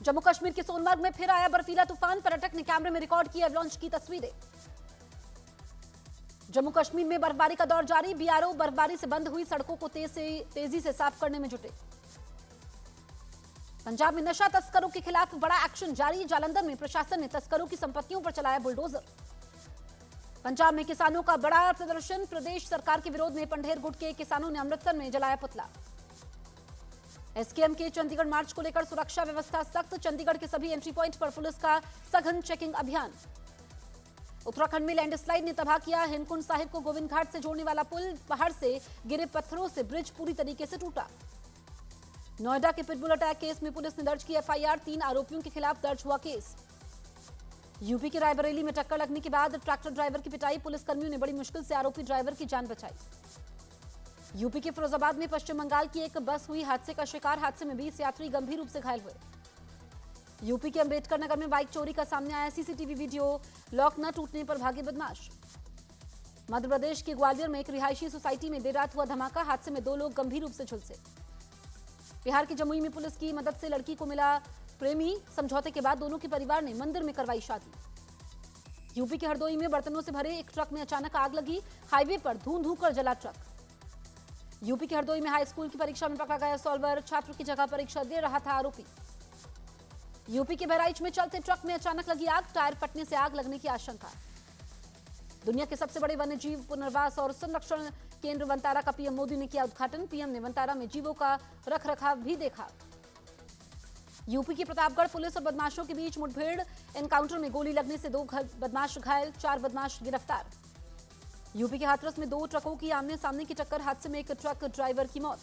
जम्मू कश्मीर के सोनमर्ग में फिर आया बर्फीला तूफान, पर्यटक ने कैमरे में रिकॉर्ड की एवलांच की तस्वीरें। जम्मू कश्मीर में बर्फबारी का दौर जारी, बीआरओ बर्फबारी से बंद हुई सड़कों को तेजी से साफ करने में जुटे। पंजाब में नशा तस्करों के खिलाफ बड़ा एक्शन जारी, जालंधर में प्रशासन ने तस्करों की संपत्तियों पर चलाया बुलडोजर। पंजाब में किसानों का बड़ा प्रदर्शन, प्रदेश सरकार के विरोध में पंढेर गुट के किसानों ने अमृतसर में जलाया पुतला। एसकेएम के चंडीगढ़ मार्च को लेकर सुरक्षा व्यवस्था सख्त, चंडीगढ़ के सभी एंट्री पॉइंट पर पुलिस का सघन चेकिंग अभियान। उत्तराखंड में लैंडस्लाइड ने तबाह किया हेमकुंड साहिब को गोविंद घाट से जोड़ने वाला पुल, पहाड़ से गिरे पत्थरों से ब्रिज पूरी तरीके से टूटा। नोएडा के पिटबुल अटैक केस में पुलिस ने दर्ज की एफआईआर, 3 आरोपियों के खिलाफ दर्ज हुआ केस। यूपी के रायबरेली में टक्कर लगने के बाद ट्रैक्टर ड्राइवर की पिटाई, पुलिसकर्मियों ने बड़ी मुश्किल से आरोपी ड्राइवर की जान बचाई। यूपी के फिरोजाबाद में पश्चिम बंगाल की एक बस हुई हादसे का शिकार, हादसे में 20 यात्री गंभीर रूप से घायल हुए। यूपी के अंबेडकर नगर में बाइक चोरी का सामने आया सीसीटीवी वीडियो, लॉक न टूटने पर भागे बदमाश। मध्य प्रदेश के ग्वालियर में एक रिहायशी सोसाइटी में देर रात हुआ धमाका, हादसे में 2 लोग गंभीर रूप से झुलसे। बिहार के जमुई में पुलिस की मदद से लड़की को मिला प्रेमी, समझौते के बाद दोनों के परिवार ने मंदिर में करवाई शादी। यूपी के हरदोई में बर्तनों से भरे एक ट्रक में अचानक आग लगी, हाईवे पर धूं कर जला ट्रक। यूपी के हरदोई में हाई स्कूल की परीक्षा में पकड़ा गया सॉल्वर, छात्र की जगह परीक्षा दे रहा था आरोपी। यूपी के बहराइच में चलते ट्रक में अचानक लगी आग, टायर फटने से आग लगने की आशंका। दुनिया के सबसे बड़े वन्यजीव पुनर्वास और संरक्षण केंद्र वनतारा का पीएम मोदी ने किया उद्घाटन, पीएम ने वनतारा में जीवों का रखरखाव भी देखा। यूपी के प्रतापगढ़ पुलिस और बदमाशों के बीच मुठभेड़, एनकाउंटर में गोली लगने से 2 बदमाश घायल, 4 बदमाश गिरफ्तार। यूपी के हाथरस में 2 ट्रकों की आमने सामने की टक्कर, हादसे में एक ट्रक ड्राइवर की मौत।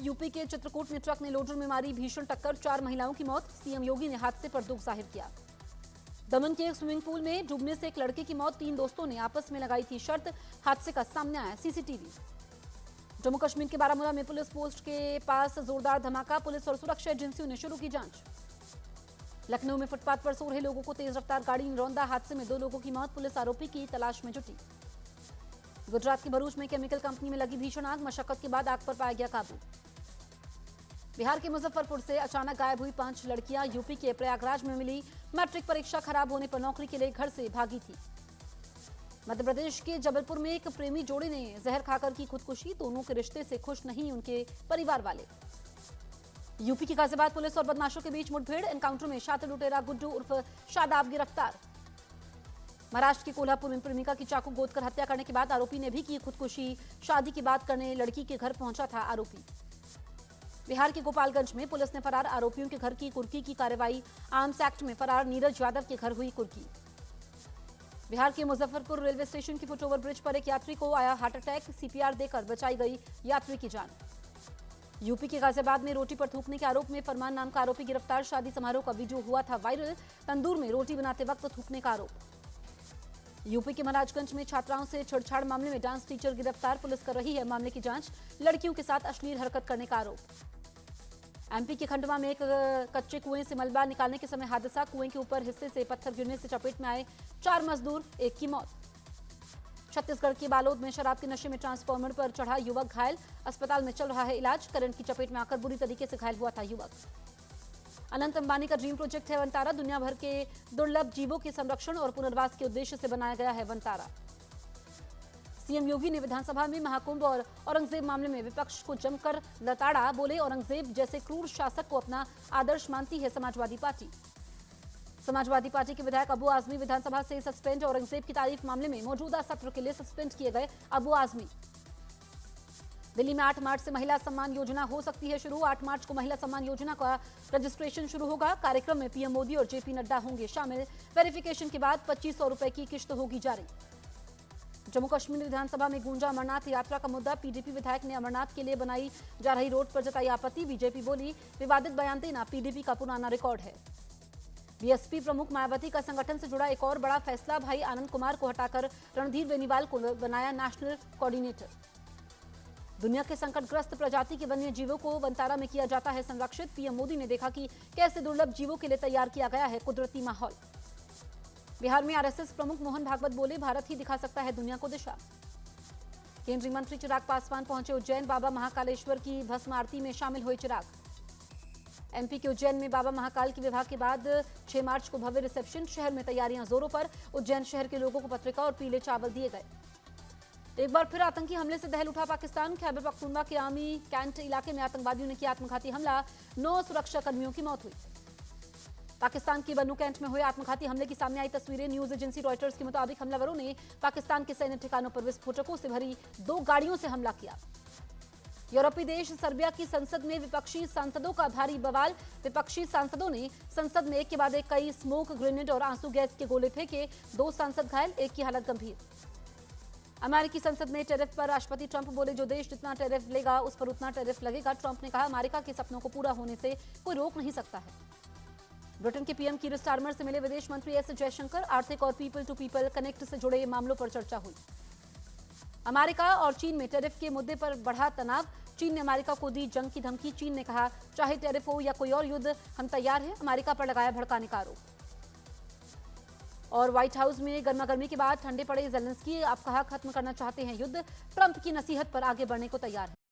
यूपी के चित्रकूट में ट्रक ने लोडर में मारी भीषण टक्कर, 4 महिलाओं की मौत, सीएम योगी ने हादसे पर दुख जाहिर किया। दमन के एक स्विमिंग पूल में डूबने से एक लड़के की मौत, 3 दोस्तों ने आपस में लगाई थी शर्त, हादसे का सामने आया सीसीटीवी। जम्मू कश्मीर के बारामूला में पुलिस पोस्ट के पास जोरदार धमाका, पुलिस और सुरक्षा एजेंसियों ने शुरू की जांच। लखनऊ में फुटपाथ पर सो रहे लोगों को तेज रफ्तार गाड़ी ने रौंदा, हादसे में 2 लोगों की मौत, पुलिस आरोपी की तलाश में जुटी। गुजरात के भरूच में केमिकल कंपनी में लगी भीषण आग, मशक्कत के बाद आग पर पाया गया काबू। बिहार के मुजफ्फरपुर से अचानक गायब हुई 5 लड़कियां, यूपी के प्रयागराज में मिली, मैट्रिक परीक्षा खराब होने पर नौकरी के लिए घर से भागी थी। मध्य प्रदेश के जबलपुर में एक प्रेमी जोड़े ने जहर खाकर की खुदकुशी, दोनों के रिश्ते से खुश नहीं उनके परिवार वाले। यूपी की गाजियाबाद पुलिस और बदमाशों के बीच मुठभेड़, एनकाउंटर में शातिर लुटेरा गुड्डू उर्फ शादाब गिरफ्तार। महाराष्ट्र के कोल्हापुर में प्रेमिका की चाकू गोदकर हत्या करने के बाद आरोपी ने भी की खुदकुशी, शादी की बात करने लड़की के घर पहुंचा था आरोपी। बिहार के गोपालगंज में पुलिस ने फरार आरोपियों के घर की कुर्की की कार्रवाई, आर्म्स एक्ट में फरार नीरज यादव के घर हुई कुर्की। बिहार के मुजफ्फरपुर रेलवे स्टेशन के फुटओवर ब्रिज पर एक यात्री को आया हार्ट अटैक, सीपीआर देकर बचाई गई यात्री की जान। यूपी के गाजियाबाद में रोटी पर थूकने के आरोप में फरमान नाम का आरोपी गिरफ्तार, शादी समारोह का वीडियो हुआ था वायरल, तंदूर में रोटी बनाते वक्त थूकने का आरोप। यूपी के महाराजगंज में छात्राओं से छेड़छाड़ मामले में डांस टीचर गिरफ्तार, पुलिस कर रही है मामले की जांच, लड़कियों के साथ अश्लील हरकत करने का आरोप। एमपी के खंडवा में एक कच्चे कुएं से मलबा निकालने के समय हादसा, कुएं के ऊपर हिस्से से पत्थर गिरने से चपेट में आए 4 मजदूर, एक की मौत। छत्तीसगढ़ के बालोद में शराब के नशे में ट्रांसफार्मर पर चढ़ा युवक घायल, अस्पताल में चल रहा है इलाज, करंट की चपेट में आकर बुरी तरीके से घायल हुआ था युवक। अनंत अंबानी का ड्रीम प्रोजेक्ट है वनतारा, दुनिया भर के दुर्लभ जीवों के संरक्षण और पुनर्वास के उद्देश्य से बनाया गया है वनतारा। सीएम योगी ने विधानसभा में महाकुंभ और औरंगजेब मामले में विपक्ष को जमकर लताड़ा, बोले औरंगजेब जैसे क्रूर शासक को अपना आदर्श मानती है समाजवादी पार्टी। समाजवादी पार्टी के विधायक अबू आजमी विधानसभा से सस्पेंड, औरंगजेब की तारीफ मामले में मौजूदा सत्र के लिए सस्पेंड किए गए अबू आजमी। दिल्ली में 8 मार्च से महिला सम्मान योजना हो सकती है शुरू, 8 मार्च को महिला सम्मान योजना का रजिस्ट्रेशन शुरू होगा, कार्यक्रम में पीएम मोदी और जेपी नड्डा होंगे शामिल, वेरिफिकेशन के बाद 2500 रुपए की किश्त होगी जारी। जम्मू कश्मीर विधानसभा में गूंजा अमरनाथ यात्रा का मुद्दा, पीडीपी विधायक ने अमरनाथ के लिए बनाई जा रही रोड पर जताई आपत्ति, बीजेपी बोली विवादित बयान देना पीडीपी का पुराना रिकॉर्ड है। बीएसपी प्रमुख मायावती का संगठन से जुड़ा एक और बड़ा फैसला, भाई आनंद कुमार को हटाकर रणधीर बेनीवाल को बनाया नेशनल कोऑर्डिनेटर। दुनिया के संकटग्रस्त प्रजाति के वन्य जीवों को वनतारा में किया जाता है संरक्षित, पीएम मोदी ने देखा कि कैसे दुर्लभ जीवों के लिए तैयार किया गया है कुदरती माहौल। बिहार में आरएसएस प्रमुख मोहन भागवत बोले भारत ही दिखा सकता है दुनिया को दिशा। केंद्रीय मंत्री चिराग पासवान पहुंचे उज्जैन, बाबा महाकालेश्वर की भस्म आरती में शामिल हुए चिराग। एमपी के उज्जैन में बाबा महाकाल की विवाह के बाद 6 मार्च को भव्य रिसेप्शन, शहर में तैयारियां जोरों पर। उज्जैन शहर के लोगों को पत्रिका और पीले चावल दिए गए। एक बार फिर आतंकी हमले से दहल उठा पाकिस्तान। खैबर पख्तूनख्वा के आर्मी कैंट इलाके में आतंकवादियों ने किया आत्मघाती हमला, 9 सुरक्षा कर्मियों की मौत हुई। पाकिस्तान के बन्नू कैंट में हुए आत्मघाती हमले की सामने आई तस्वीरें। न्यूज एजेंसी रॉयटर्स के मुताबिक हमलावरों ने पाकिस्तान के सैन्य ठिकानों पर विस्फोटकों से भरी 2 गाड़ियों से हमला किया। यूरोपीय देश सर्बिया की संसद में विपक्षी सांसदों का भारी बवाल। विपक्षी सांसदों ने संसद में एक के बाद एक कई स्मोक ग्रेनेड और आंसू गैस के गोले फेंके। 2 सांसद घायल, एक की हालत गंभीर। अमेरिकी संसद में टेरिफ पर राष्ट्रपति ट्रंप बोले, जो देश जितना टेरिफ लेगा उस पर उतना टेरिफ लगेगा। ट्रंप ने कहा, अमेरिका के सपनों को पूरा होने से कोई रोक नहीं सकता है। ब्रिटेन के पीएम कीर स्टारमर से मिले विदेश मंत्री एस जयशंकर। आर्थिक और पीपल टू पीपल कनेक्ट से जुड़े मामलों पर चर्चा हुई। अमेरिका और चीन में टेरिफ के मुद्दे पर बढ़ा तनाव। चीन ने अमेरिका को दी जंग की धमकी। चीन ने कहा, चाहे टेरिफ हो या कोई और युद्ध, हम तैयार हैं। अमेरिका पर लगाया भड़काने का आरोप। और व्हाइट हाउस में गर्मागर्मी के बाद ठंडे पड़े ज़ेलेंस्की। आप कहा, खत्म करना चाहते हैं युद्ध। ट्रंप की नसीहत पर आगे बढ़ने को तैयार है।